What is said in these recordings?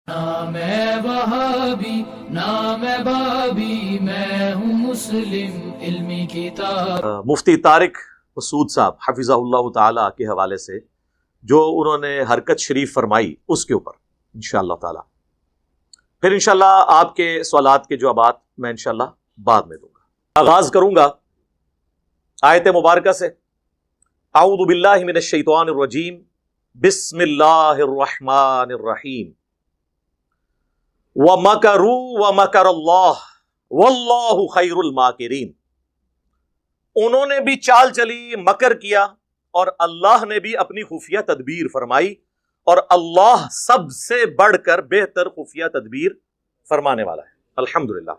نام ہے وہابی نام ہے بابی، میں ہوں مسلم علمی کتاب۔ مفتی طارق مسعود صاحب حفظہ اللہ تعالی کے حوالے سے جو انہوں نے حرکت شریف فرمائی اس کے اوپر انشاءاللہ تعالی پھر انشاءاللہ آپ کے سوالات کے جوابات میں انشاءاللہ بعد میں دوں گا۔ آغاز کروں گا آیت مبارکہ سے۔ اعوذ باللہ من الشیطان الرجیم، بسم اللہ الرحمن الرحیم۔ وَمَكَرُوا وَمَكَرَ اللَّهُ وَاللَّهُ خَيْرُ الْمَاكِرِينَ، انہوں نے بھی چال چلی، مکر کیا، اور اللہ نے بھی اپنی خفیہ تدبیر فرمائی، اور اللہ سب سے بڑھ کر بہتر خفیہ تدبیر فرمانے والا ہے۔ الحمدللہ۔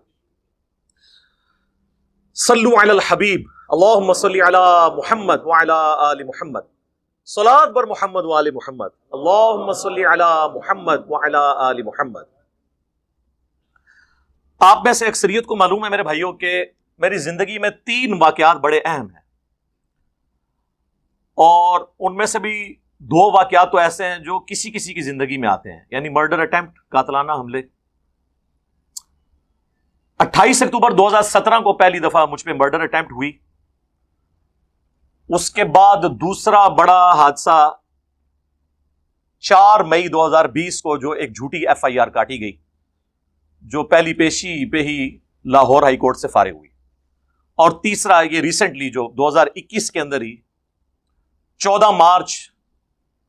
صلو علی الحبیب، اللہم صلی علی محمد وعلی آل محمد، صلاۃ بر محمد وآل محمد، اللہم صلی علی محمد وعلی آل محمد۔ آپ میں سے اکثریت کو معلوم ہے میرے بھائیوں کہ میری زندگی میں 3 واقعات بڑے اہم ہیں، اور ان میں سے بھی 2 واقعات تو ایسے ہیں جو کسی کسی کی زندگی میں آتے ہیں، یعنی مرڈر اٹیمپٹ، قاتلانہ حملے۔ 28 اکتوبر 2017 کو پہلی دفعہ مجھ پہ مرڈر اٹیمپٹ ہوئی، اس کے بعد دوسرا بڑا حادثہ 4 مئی 2020 کو جو ایک جھوٹی FIR کاٹی گئی، جو پہلی پیشی پہ ہی لاہور ہائی کورٹ سے فارغ ہوئی، اور تیسرا یہ ریسنٹلی جو 2021 کے اندر ہی 14 مارچ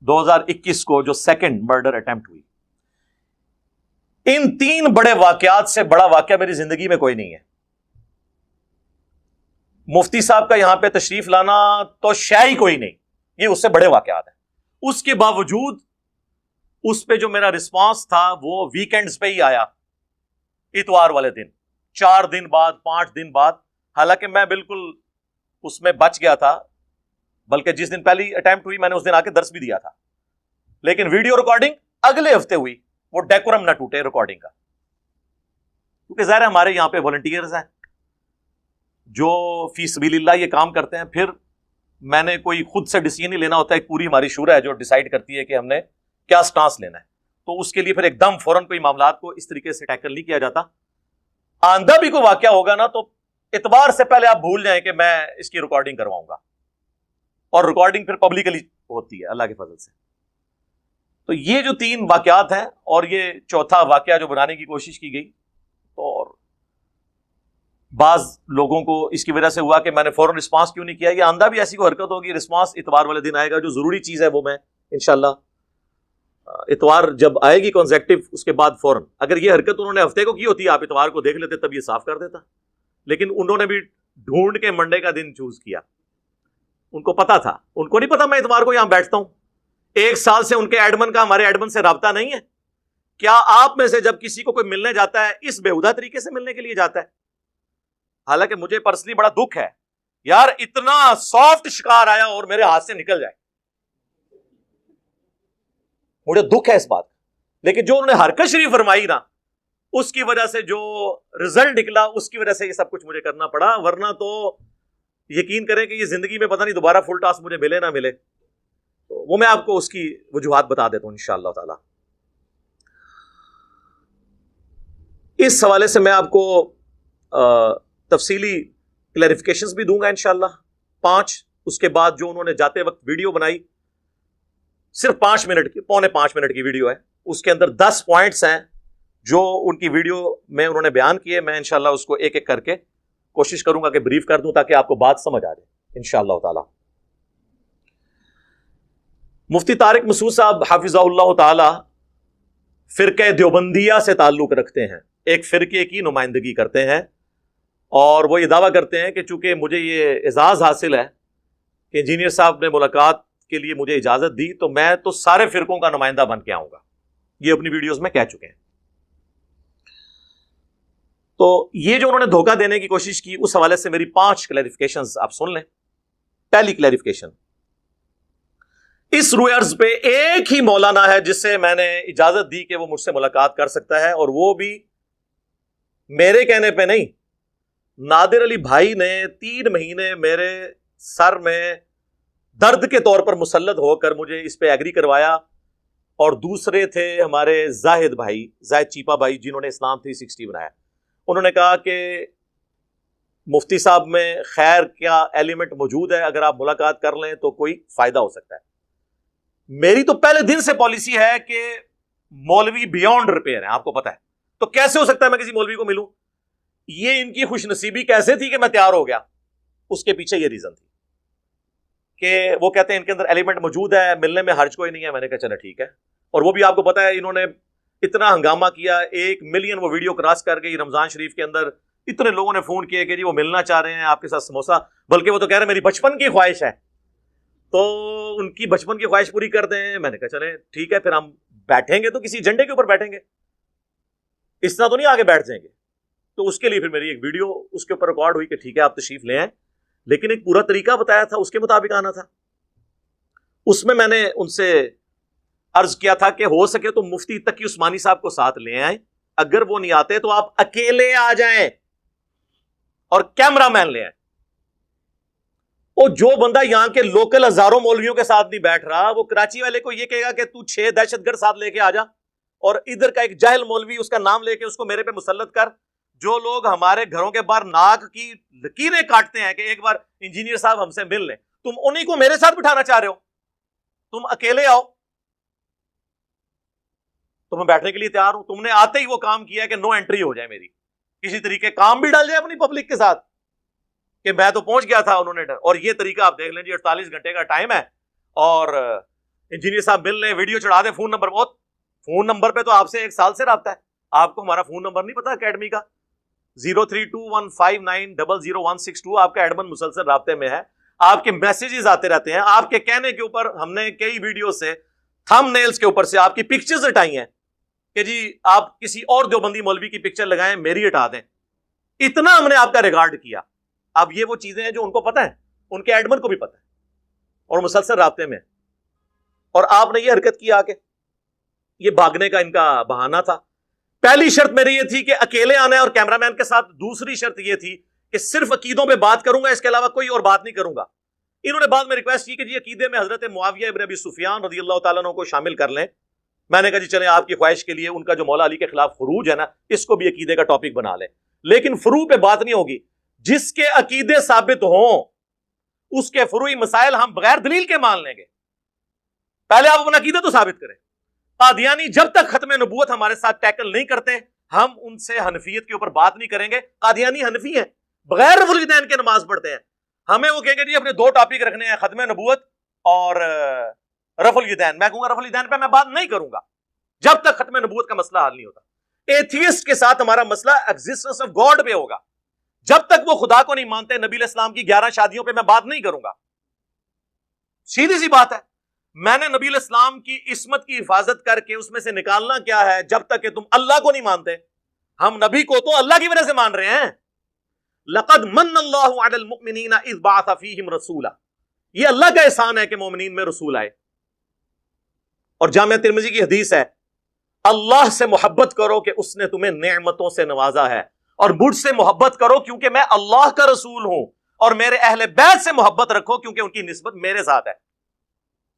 2021 کو جو سیکنڈ مرڈر اٹیمپٹ ہوئی۔ ان 3 بڑے واقعات سے بڑا واقعہ میری زندگی میں کوئی نہیں ہے۔ مفتی صاحب کا یہاں پہ تشریف لانا تو شے ہی کوئی نہیں، یہ اس سے بڑے واقعات ہیں۔ اس کے باوجود اس پہ جو میرا رسپانس تھا وہ ویکینڈز پہ ہی آیا، اتوار والے دن، 4 دن بعد، 5 دن بعد، حالانکہ میں بالکل اس میں بچ گیا تھا، بلکہ جس دن پہلی اٹیمپٹ ہوئی میں نے اس دن آ کے درس بھی دیا تھا، لیکن ویڈیو ریکارڈنگ اگلے ہفتے ہوئی، وہ ڈیکورم نہ ٹوٹے ریکارڈنگ کا، کیونکہ ظاہر ہے ہمارے یہاں پہ والنٹیئرز ہیں جو فی سبیل اللہ یہ کام کرتے ہیں، پھر میں نے کوئی خود سے ڈیسیژن نہیں لینا ہوتا، ایک پوری ہماری شورا ہے جو ڈیسائیڈ کرتی ہے کہ ہم نے کیا سٹانس لینا ہے، تو اس کے لیے پھر ایک دم فوراً کوئی معاملات کو اس طریقے سے ٹیکل نہیں کیا جاتا۔ آندہ بھی کوئی واقعہ ہوگا نا تو اتوار سے پہلے آپ بھول جائیں کہ میں اس کی ریکارڈنگ کرواؤں گا، اور ریکارڈنگ پھر پبلکلی ہوتی ہے اللہ کے فضل سے۔ تو یہ جو 3 واقعات ہیں، اور یہ چوتھا واقعہ جو بنانے کی کوشش کی گئی، اور بعض لوگوں کو اس کی وجہ سے ہوا کہ میں نے فوراً رسپانس کیوں نہیں کیا۔ یہ آندہ بھی ایسی کوئی حرکت ہوگی، رسپانس اتوار والے دن آئے گا، جو ضروری چیز ہے وہ میں انشاءاللہ اتوار جب آئے گی کنزیکٹو، اس کے بعد فوراً، اگر یہ حرکت انہوں نے ہفتے کو کی ہوتی، آپ اتوار کو دیکھ لیتے، تب یہ صاف کر دیتا، لیکن انہوں نے بھی ڈھونڈ کے منڈے کا دن چوز کیا۔ ان کو پتا تھا، ان کو نہیں پتا میں اتوار کو یہاں بیٹھتا ہوں۔ 1 سال سے ان کے ایڈمن کا ہمارے ایڈمن سے رابطہ نہیں ہے۔ کیا آپ میں سے جب کسی کو کوئی ملنے جاتا ہے اس بےہودہ طریقے سے ملنے کے لیے جاتا ہے؟ حالانکہ مجھے پرسنلی بڑا دکھ ہے یار، اتنا سافٹ شکار آیا اور میرے ہاتھ سے نکل جائے، مجھے دکھ ہے اس بات، لیکن جو انہوں نے حرکت شریف فرمائی نا، اس کی وجہ سے جو رزلٹ نکلا، اس کی وجہ سے یہ سب کچھ مجھے کرنا پڑا، ورنہ تو یقین کریں کہ یہ زندگی میں پتہ نہیں دوبارہ فل ٹاس مجھے ملے نہ ملے، تو وہ میں آپ کو اس کی وجوہات بتا دیتا ہوں انشاءاللہ تعالی۔ اس حوالے سے میں آپ کو تفصیلی کلیریفیکیشنز بھی دوں گا انشاءاللہ 5۔ اس کے بعد جو انہوں نے جاتے وقت ویڈیو بنائی، صرف 5 منٹ کی، پونے 5 منٹ کی ویڈیو ہے، اس کے اندر 10 پوائنٹس ہیں جو ان کی ویڈیو میں انہوں نے بیان کیے۔ میں انشاءاللہ اس کو ایک ایک کر کے کوشش کروں گا کہ بریف کر دوں تاکہ آپ کو بات سمجھ آ جائے انشاءاللہ تعالی۔ مفتی طارق مسعود صاحب حافظہ اللہ تعالی فرقہ دیوبندیہ سے تعلق رکھتے ہیں، ایک فرقے کی نمائندگی کرتے ہیں، اور وہ یہ دعویٰ کرتے ہیں کہ چونکہ مجھے یہ اعزاز حاصل ہے کہ انجینئر صاحب نے ملاقات کے لیے مجھے اجازت دی، تو میں تو سارے فرقوں کا نمائندہ بن کے آؤں گا۔ یہ اپنی ویڈیوز میں کہہ چکے ہیں۔ تو یہ جو انہوں نے دھوکہ دینے کی کوشش کی، اس حوالے سے میری 5 کلیریفیکیشنز آپ سن لیں۔ پہلی کلیریفیکیشن، اس روئے عرض پہ ایک ہی مولانا ہے جس سے میں نے اجازت دی کہ وہ مجھ سے ملاقات کر سکتا ہے، اور وہ بھی میرے کہنے پہ نہیں، نادر علی بھائی نے 3 مہینے میرے سر میں درد کے طور پر مسلط ہو کر مجھے اس پہ ایگری کروایا اور دوسرے تھے ہمارے زاہد بھائی، زاہد چیپا بھائی، جنہوں نے اسلام 360 بنایا. انہوں نے کہا کہ مفتی صاحب میں خیر کیا ایلیمنٹ موجود ہے، اگر آپ ملاقات کر لیں تو کوئی فائدہ ہو سکتا ہے. میری تو پہلے دن سے پالیسی ہے کہ مولوی بیونڈ ریپیئر ہے، آپ کو پتا ہے، تو کیسے ہو سکتا ہے میں کسی مولوی کو ملوں؟ یہ ان کی خوش نصیبی کیسے تھی کہ میں تیار ہو گیا؟ اس کے پیچھے یہ ریزن تھی کہ وہ کہتے ہیں ان کے اندر ایلیمنٹ موجود ہے، ملنے میں حرج کوئی نہیں ہے. میں نے کہا چلے ٹھیک ہے. اور وہ بھی آپ کو پتا ہے انہوں نے اتنا ہنگامہ کیا، 1 ملین وہ ویڈیو کراس کر گئی رمضان شریف کے اندر. اتنے لوگوں نے فون کیے کہ جی وہ ملنا چاہ رہے ہیں آپ کے ساتھ سموسا، بلکہ وہ تو کہہ رہے ہیں میری بچپن کی خواہش ہے، تو ان کی بچپن کی خواہش پوری کر دیں. میں نے کہا چلے ٹھیک ہے، پھر ہم بیٹھیں گے تو کسی ایجنڈے کے اوپر بیٹھیں گے، اس طرح تو نہیں آگے بیٹھ جائیں گے. تو اس کے لیے پھر میری ایک ویڈیو اس کے اوپر ریکارڈ ہوئی کہ ٹھیک ہے آپ تشریف لے آئیں، لیکن ایک پورا طریقہ بتایا تھا، اس کے مطابق آنا تھا. اس میں نے ان سے عرض کیا تھا کہ ہو سکے تو مفتی تقی عثمانی صاحب کو ساتھ لے آئیں، اگر وہ نہیں آتے تو آپ اکیلے آ جائیں اور کیمرہ مین لے آئیں. وہ جو بندہ یہاں کے لوکل ہزاروں مولویوں کے ساتھ نہیں بیٹھ رہا، وہ کراچی والے کو یہ کہے گا کہ تو 6 دہشت گرد ساتھ لے کے آ جا، اور ادھر کا ایک جاہل مولوی اس کا نام لے کے اس کو میرے پہ مسلط کر. جو لوگ ہمارے گھروں کے باہر ناک کی لکیریں کاٹتے ہیں کہ ایک بار انجینئر صاحب ہم سے مل لیں، تم انہی کو میرے ساتھ بٹھانا چاہ رہے ہو. تم اکیلے آؤ تو میں بیٹھنے کے لیے تیار ہوں. تم نے آتے ہی وہ کام کیا کہ نو انٹری ہو جائے میری، کسی طریقے کام بھی ڈال جائے اپنی پبلک کے ساتھ کہ میں تو پہنچ گیا تھا. انہوں نے اور یہ طریقہ آپ دیکھ لیں جی، 48 گھنٹے کا ٹائم ہے اور انجینئر صاحب مل لیں، ویڈیو چڑھا دیں، فون نمبر بہت، فون نمبر پہ تو آپ سے 1 سال سے رابطہ ہے. آپ کو ہمارا فون نمبر نہیں پتا اکیڈمی کا؟ 032159000162. آپ کا ایڈمن مسلسل رابطے میں ہے، آپ کے میسیجز آتے رہتے ہیں. آپ کے کہنے کے اوپر ہم نے کئی ویڈیو سے تھم نیلز کے اوپر سے آپ کی پکچرز ہٹائی ہیں کہ جی آپ کسی اور دیوبندی مولوی کی پکچر لگائیں، میری ہٹا دیں. اتنا ہم نے آپ کا ریکارڈ کیا. اب یہ وہ چیزیں ہیں جو ان کو پتہ ہے، ان کے ایڈمن کو بھی پتہ ہے، اور مسلسل رابطے میں. اور آپ نے یہ حرکت کی، آ کے یہ بھاگنے کا ان کا بہانہ تھا. پہلی شرط میری یہ تھی کہ اکیلے آنا ہے اور کیمرہ مین کے ساتھ. دوسری شرط یہ تھی کہ صرف عقیدوں پہ بات کروں گا، اس کے علاوہ کوئی اور بات نہیں کروں گا. انہوں نے بعد میں ریکویسٹ کی کہ جی عقیدے میں حضرت معاویہ ابن ابی سفیان رضی اللہ تعالیٰ عنہ کو شامل کر لیں. میں نے کہا جی چلیں، آپ کی خواہش کے لیے ان کا جو مولا علی کے خلاف خروج ہے نا، اس کو بھی عقیدے کا ٹاپک بنا لیں. لیکن فروع پہ بات نہیں ہوگی. جس کے عقیدے ثابت ہوں اس کے فروعی مسائل ہم بغیر دلیل کے مان لیں گے. پہلے آپ اپنا عقیدہ تو ثابت کریں. قادیانی جب تک ختم نبوت ہمارے ساتھ ٹیکل نہیں کرتے، ہم ان سے حنفیت کے اوپر بات نہیں کریں گے. قادیانی حنفی ہیں، بغیر رفع الیدین کے نماز پڑھتے ہیں. ہمیں وہ کہیں گے جی اپنے 2 ٹاپک رکھنے ہیں، ختم نبوت اور رفع الیدین. میں کہوں گا رفع الیدین پہ میں بات نہیں کروں گا جب تک ختم نبوت کا مسئلہ حل نہیں ہوتا. ایتھیسٹ کے ساتھ ہمارا مسئلہ ایگزسٹنس آف گاڈ پہ ہوگا. جب تک وہ خدا کو نہیں مانتے، نبی علیہ السلام کی 11 شادیوں پہ میں بات نہیں کروں گا. سیدھی سی بات ہے. میں نے نبی علیہ السلام کی عصمت کی حفاظت کر کے اس میں سے نکالنا کیا ہے؟ جب تک کہ تم اللہ کو نہیں مانتے. ہم نبی کو تو اللہ کی وجہ سے مان رہے ہیں. لقد من اللہ علی المؤمنین اذ بعث فیہم رسولا. یہ اللہ کا احسان ہے کہ مومنین میں رسول آئے. اور جامعہ ترمذی کی حدیث ہے، اللہ سے محبت کرو کہ اس نے تمہیں نعمتوں سے نوازا ہے، اور مجھ سے محبت کرو کیونکہ میں اللہ کا رسول ہوں، اور میرے اہل بیت سے محبت رکھو کیونکہ ان کی نسبت میرے ساتھ ہے.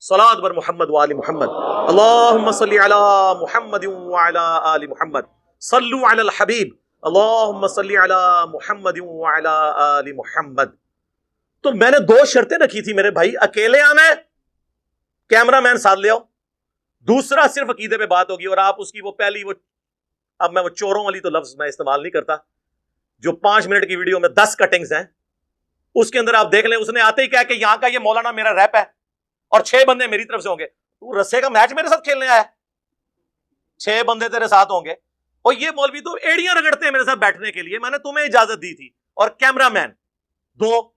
صلاۃ بر محمد وآل محمد. اللہم صلی علی محمد وعلی آل محمد. صلو علی الحبیب. اللہم صلی علی محمد وعلی آل محمد. تو میں نے 2 شرطیں رکھی تھی میرے بھائی. اکیلے آنا ہے، کیمرہ مین ساتھ لے آؤ. دوسرا صرف عقیدے پہ بات ہوگی. اور آپ اس کی وہ پہلی اب میں وہ چوروں والی تو لفظ میں استعمال نہیں کرتا، جو 5 منٹ کی ویڈیو میں 10 کٹنگز ہیں، اس کے اندر آپ دیکھ لیں. اس نے آتے ہی کہا کہ یہاں کا یہ مولانا میرا ریپ ہے اور 6 بندے میری طرف سے ہوں گے. تو رسے کا میچ میرے ساتھ کھیلنے آیا ہے، 6 بندے تیرے ساتھ ہوں گے. اور یہ مولوی تو ایڑیاں رگڑتے ہیں میرے ساتھ بیٹھنے کے لیے. میں نے تمہیں اجازت دی تھی. اور کیمرہ مین 2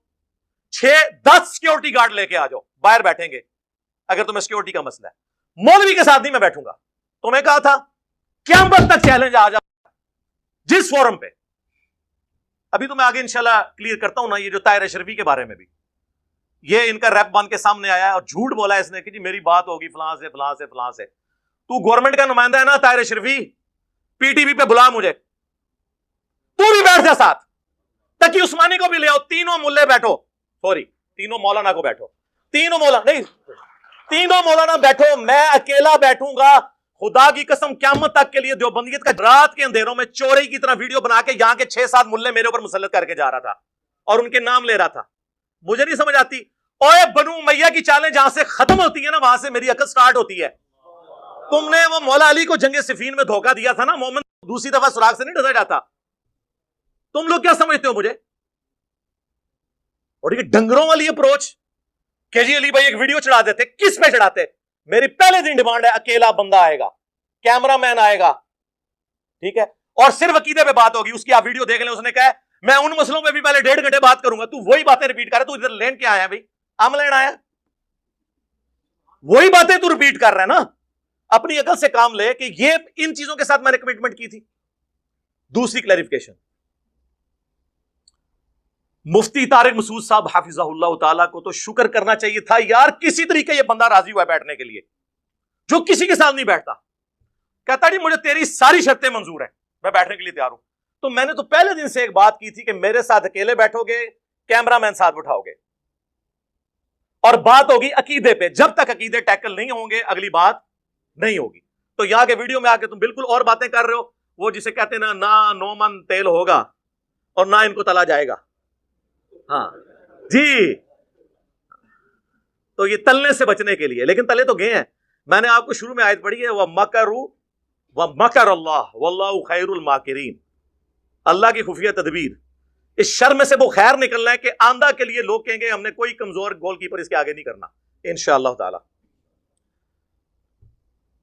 6 10 سیکورٹی گارڈ لے کے آ جاؤ، باہر بیٹھیں گے اگر تمہیں سیکورٹی کا مسئلہ ہے. مولوی کے ساتھ نہیں میں بیٹھوں گا. تمہیں کہا تھا قیامت تک چیلنج آ جا جس فورم پہ. ابھی تو میں آگے انشاءاللہ کلیئر کرتا ہوں نا. یہ جو طاہر اشرفی کے بارے میں بھی یہ ان کا ریپ بن کے سامنے آیا ہے اور جھوٹ بولا ہے اس نے کہ جی میری بات ہوگی فلاں سے فلاں سے فلاں سے. تو گورنمنٹ کا نمائندہ ہے نا طاہر اشرفی، پی ٹی وی پہ بلا مجھے، تو بھی بیٹھ جا ساتھ. تقی عثمانی کو بھی لے آؤ. تینوں ملے بیٹھو، سوری تینوں مولانا کو بیٹھو. تینوں مولانا نہیں، تینوں مولانا بیٹھو، میں اکیلا بیٹھوں گا، خدا کی قسم قیامت تک کے لیے دیوبندیت کا رات کے اندھیروں میں چوری کی طرح ویڈیو بنا کے یہاں کے 6-7 ملے میرے اوپر مسلط کر کے جا رہا تھا اور ان کے نام لے رہا تھا. مجھے نہیں سمجھ آتی. اوے بنو امیہ کی چالیں جہاں سے ختم ہوتی ہیں نا وہاں سے میری عقل سٹارٹ ہوتی ہے. تم نے وہ مولا علی کو جنگ صفین میں دھوکہ دیا تھا نا، مومن دوسری دفعہ سراغ سے نہیں ڈسا جاتا. تم لوگ کیا سمجھتے ہو مجھے؟ اور یہ ڈنگروں والی اپروچ کہ جی علی بھائی ایک ویڈیو چڑھا دیتے. کس پہ چڑھاتے؟ میری پہلے دن ڈیمانڈ ہے اکیلا بندہ آئے گا، کیمرہ مین آئے گا، ٹھیک ہے، اور صرف عقیدے پہ بات ہوگی. اس کی آپ ویڈیو دیکھ لیں، اس نے کہا ہے میں ان مسئلوں پہ بھی پہلے 1.5 گھنٹے بات کروں گا. تو وہی باتیں ریپیٹ کر رہا ہے. تو ادھر لین کیا آیا بھائی؟ ہم لین آیا، وہی باتیں تو ریپیٹ کر رہا ہے نا. اپنی عقل سے کام لے کہ یہ ان چیزوں کے ساتھ میں نے کمٹمنٹ کی تھی. دوسری کلیریفیکیشن، مفتی طارق مسعود صاحب حافظہ اللہ تعالیٰ کو تو شکر کرنا چاہیے تھا یار، کسی طریقے یہ بندہ راضی ہوا ہے بیٹھنے کے لیے جو کسی کے ساتھ نہیں بیٹھتا. کہتا جی مجھے تیری ساری شرطیں منظور ہیں، میں بیٹھنے کے لیے تیار ہوں. تو میں نے تو پہلے دن سے ایک بات کی تھی کہ میرے ساتھ اکیلے بیٹھو گے، کیمرہ مین ساتھ بٹھاؤ گے، اور بات ہوگی عقیدے پہ. جب تک عقیدے ٹیکل نہیں ہوں گے اگلی بات نہیں ہوگی. تو یہاں کے ویڈیو میں آ کے تم بالکل اور باتیں کر رہے ہو. وہ جسے کہتے ہیں نا، نہ 9 من تیل ہوگا اور نہ ان کو تلا جائے گا. ہاں جی، تو یہ تلنے سے بچنے کے لیے، لیکن تلے تو گئے ہیں. میں نے آپ کو شروع میں آیت پڑھی ہے، وَمَكَرُوا وَمَكَرَ اللَّهُ وَاللَّهُ خَيْرُ الْمَاكِرِينَ. اللہ کی خفیہ تدبیر. اس شر میں سے وہ خیر نکلنا ہے کہ آندہ کے لیے لوگ کہیں گے ہم نے کوئی کمزور گول کیپر اس کے آگے نہیں کرنا انشاءاللہ تعالی.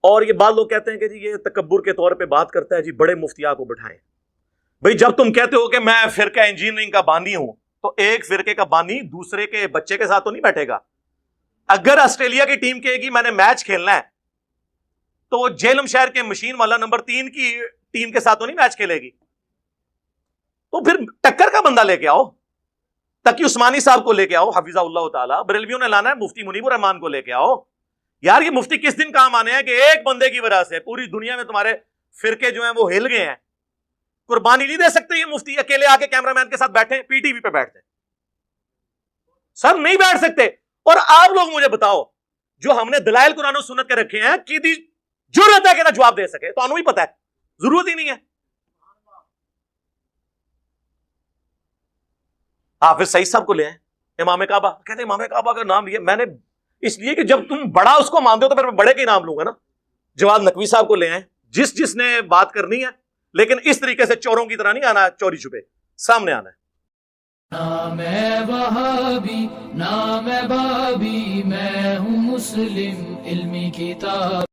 اور یہ بعض لوگ کہتے ہیں کہ جی یہ تکبر کے طور پہ بات کرتا ہے، جی بڑے مفتیاء کو بٹھائیں. بھئی جب تم کہتے ہو کہ میں فرقہ انجینئرنگ کا بانی ہوں، تو ایک فرقے کا بانی دوسرے کے بچے کے ساتھ تو نہیں بیٹھے گا. اگر آسٹریلیا کی ٹیم کہے گی میں نے میچ کھیلنا ہے، تو وہ جیلم شہر کے مشین والا نمبر 3 کی ٹیم کے ساتھ تو نہیں میچ کھیلے گی. تو پھر ٹکر کا بندہ لے کے آؤ. تقی عثمانی صاحب کو لے کے آؤ حفظہ اللہ تعالیٰ. بریلویوں نے لانا ہے مفتی منیب الرحمان کو لے کے آؤ. یار یہ مفتی کس دن کام آنے ہیں کہ ایک بندے کی وجہ سے پوری دنیا میں تمہارے فرقے جو ہیں وہ ہل گئے ہیں. قربانی نہیں دے سکتے یہ مفتی اکیلے آ کے کیمرہ مین کے ساتھ بیٹھے پی ٹی وی پہ بیٹھتے سر نہیں بیٹھ سکتے. اور آپ لوگ مجھے بتاؤ جو ہم نے دلائل قرآن و سنت کے رکھے ہیں کی دی جرأت ہے کہ نہ جواب دے سکے. تو انہوں ہی پتا ہے، ضرورت ہی نہیں ہے. حافظ سعید صاحب کو لے آئے امام کعبہ. کہتے ہیں امام کعبہ کا نام لیا میں نے اس لیے کہ جب تم بڑا اس کو مانتے ہو تو پھر میں بڑے کا ہی نام لوں گا نا. جواد نقوی صاحب کو لے آئے، جس نے بات کرنی ہے، لیکن اس طریقے سے چوروں کی طرح نہیں آنا، چوری چھپے سامنے آنا ہے. نام ہے وہابی، نام ہے بابی، میں ہوں مسلم علمی کتاب.